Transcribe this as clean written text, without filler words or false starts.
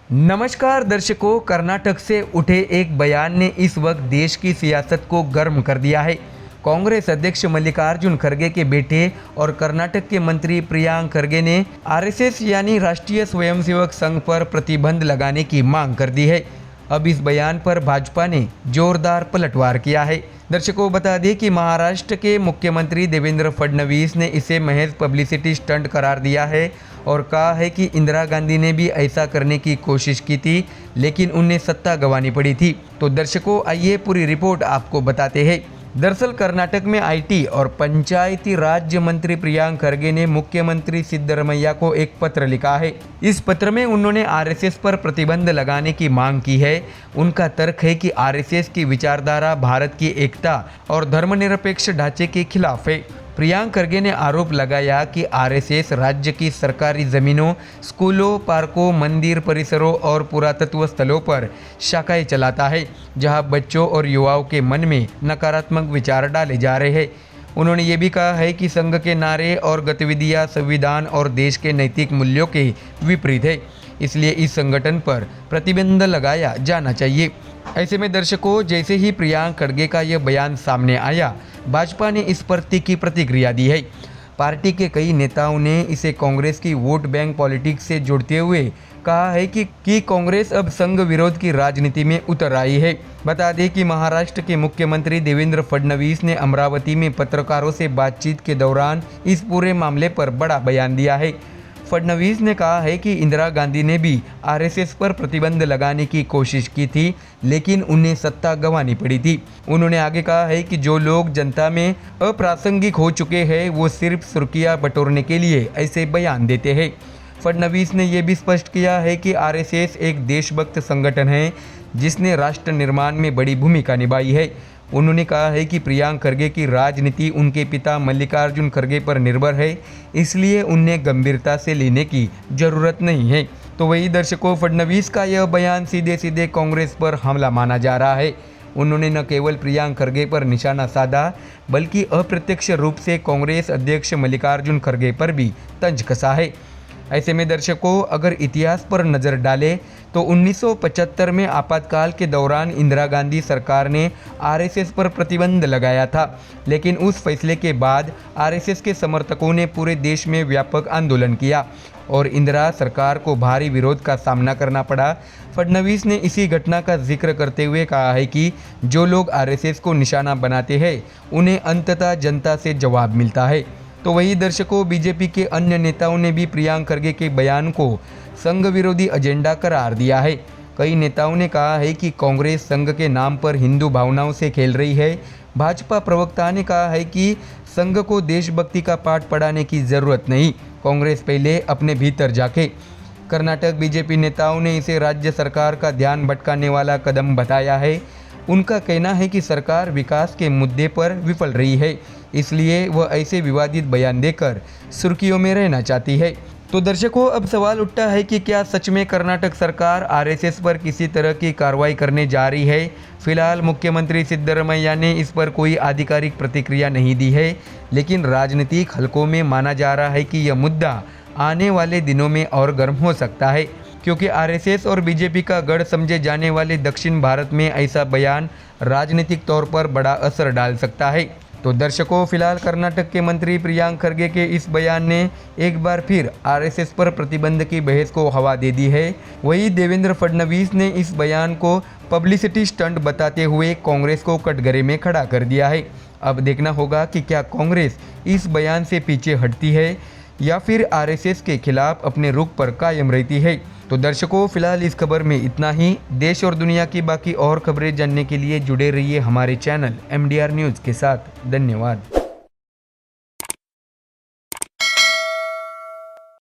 नमस्कार दर्शकों, कर्नाटक से उठे एक बयान ने इस वक्त देश की सियासत को गर्म कर दिया है। कांग्रेस अध्यक्ष मल्लिकार्जुन खड़गे के बेटे और कर्नाटक के मंत्री प्रियांक खड़गे ने आरएसएस यानी राष्ट्रीय स्वयंसेवक संघ पर प्रतिबंध लगाने की मांग कर दी है। अब इस बयान पर भाजपा ने जोरदार पलटवार किया है। दर्शकों, बता दें कि महाराष्ट्र के मुख्यमंत्री देवेंद्र फडणवीस ने इसे महज पब्लिसिटी स्टंट करार दिया है और कहा है कि इंदिरा गांधी ने भी ऐसा करने की कोशिश की थी, लेकिन उन्हें सत्ता गंवानी पड़ी थी। तो दर्शकों, आइए पूरी रिपोर्ट आपको बताते हैं। दरअसल कर्नाटक में आईटी और पंचायती राज्य मंत्री प्रियांक खड़गे ने मुख्यमंत्री सिद्धरमैया को एक पत्र लिखा है। इस पत्र में उन्होंने आरएसएस पर प्रतिबंध लगाने की मांग की है। उनका तर्क है कि आरएसएस की विचारधारा भारत की एकता और धर्मनिरपेक्ष ढांचे के खिलाफ है। प्रियांक खड़गे ने आरोप लगाया कि आरएसएस राज्य की सरकारी ज़मीनों, स्कूलों, पार्कों, मंदिर परिसरों और पुरातत्व स्थलों पर शाखाएं चलाता है, जहां बच्चों और युवाओं के मन में नकारात्मक विचार डाले जा रहे हैं। उन्होंने ये भी कहा है कि संघ के नारे और गतिविधियां संविधान और देश के नैतिक मूल्यों के विपरीत है, इसलिए इस संगठन पर प्रतिबंध लगाया जाना चाहिए। ऐसे में दर्शकों, जैसे ही प्रियांक खड़गे का यह बयान सामने आया, भाजपा ने इस पर तीखी प्रतिक्रिया दी है। पार्टी के कई नेताओं ने इसे कांग्रेस की वोट बैंक पॉलिटिक्स से जोड़ते हुए कहा है कि कांग्रेस अब संघ विरोध की राजनीति में उतर आई है। बता दें कि महाराष्ट्र के मुख्यमंत्री देवेंद्र फडणवीस ने अमरावती में पत्रकारों से बातचीत के दौरान इस पूरे मामले पर बड़ा बयान दिया है। फडणवीस ने कहा है कि इंदिरा गांधी ने भी आरएसएस पर प्रतिबंध लगाने की कोशिश की थी, लेकिन उन्हें सत्ता गंवानी पड़ी थी। उन्होंने आगे कहा है कि जो लोग जनता में अप्रासंगिक हो चुके हैं, वो सिर्फ सुर्खियां बटोरने के लिए ऐसे बयान देते हैं। फडणवीस ने यह भी स्पष्ट किया है कि आरएसएस एक देशभक्त संगठन है जिसने राष्ट्र निर्माण में बड़ी भूमिका निभाई है। उन्होंने कहा है कि प्रियांक खड़गे की राजनीति उनके पिता मल्लिकार्जुन खड़गे पर निर्भर है, इसलिए उन्हें गंभीरता से लेने की जरूरत नहीं है। तो वही दर्शकों, फडणवीस का यह बयान सीधे सीधे कांग्रेस पर हमला माना जा रहा है। उन्होंने न केवल प्रियांक खड़गे पर निशाना साधा, बल्कि अप्रत्यक्ष रूप से कांग्रेस अध्यक्ष मल्लिकार्जुन खड़गे पर भी तंज कसा है। ऐसे में दर्शकों, अगर इतिहास पर नज़र डालें तो 1975 में आपातकाल के दौरान इंदिरा गांधी सरकार ने आरएसएस पर प्रतिबंध लगाया था, लेकिन उस फैसले के बाद आरएसएस के समर्थकों ने पूरे देश में व्यापक आंदोलन किया और इंदिरा सरकार को भारी विरोध का सामना करना पड़ा। फडणवीस ने इसी घटना का जिक्र करते हुए कहा है कि जो लोग आरएसएस को निशाना बनाते हैं, उन्हें अंततः जनता से जवाब मिलता है। तो वही दर्शकों, बीजेपी के अन्य नेताओं ने भी प्रियांक खड़गे के बयान को संघ विरोधी एजेंडा करार दिया है। कई नेताओं ने कहा है कि कांग्रेस संघ के नाम पर हिंदू भावनाओं से खेल रही है। भाजपा प्रवक्ता ने कहा है कि संघ को देशभक्ति का पाठ पढ़ाने की जरूरत नहीं, कांग्रेस पहले अपने भीतर झांके। कर्नाटक बीजेपी नेताओं ने इसे राज्य सरकार का ध्यान भटकाने वाला कदम बताया है। उनका कहना है कि सरकार विकास के मुद्दे पर विफल रही है, इसलिए वह ऐसे विवादित बयान देकर सुर्खियों में रहना चाहती है। तो दर्शकों, अब सवाल उठता है कि क्या सच में कर्नाटक सरकार आरएसएस पर किसी तरह की कार्रवाई करने जा रही है। फिलहाल मुख्यमंत्री सिद्धरमैया ने इस पर कोई आधिकारिक प्रतिक्रिया नहीं दी है, लेकिन राजनीतिक हलकों में माना जा रहा है कि यह मुद्दा आने वाले दिनों में और गर्म हो सकता है, क्योंकि आरएसएस और बीजेपी का गढ़ समझे जाने वाले दक्षिण भारत में ऐसा बयान राजनीतिक तौर पर बड़ा असर डाल सकता है। तो दर्शकों, फिलहाल कर्नाटक के मंत्री प्रियांक खड़गे के इस बयान ने एक बार फिर आरएसएस पर प्रतिबंध की बहस को हवा दे दी है। वहीं देवेंद्र फडणवीस ने इस बयान को पब्लिसिटी स्टंट बताते हुए कांग्रेस को कटघरे में खड़ा कर दिया है। अब देखना होगा कि क्या कांग्रेस इस बयान से पीछे हटती है या फिर आरएसएस के खिलाफ अपने रुख पर कायम रहती है। तो दर्शकों, फिलहाल इस खबर में इतना ही। देश और दुनिया की बाकी और खबरें जानने के लिए जुड़े रहिए हमारे चैनल MDR न्यूज़ के साथ। धन्यवाद।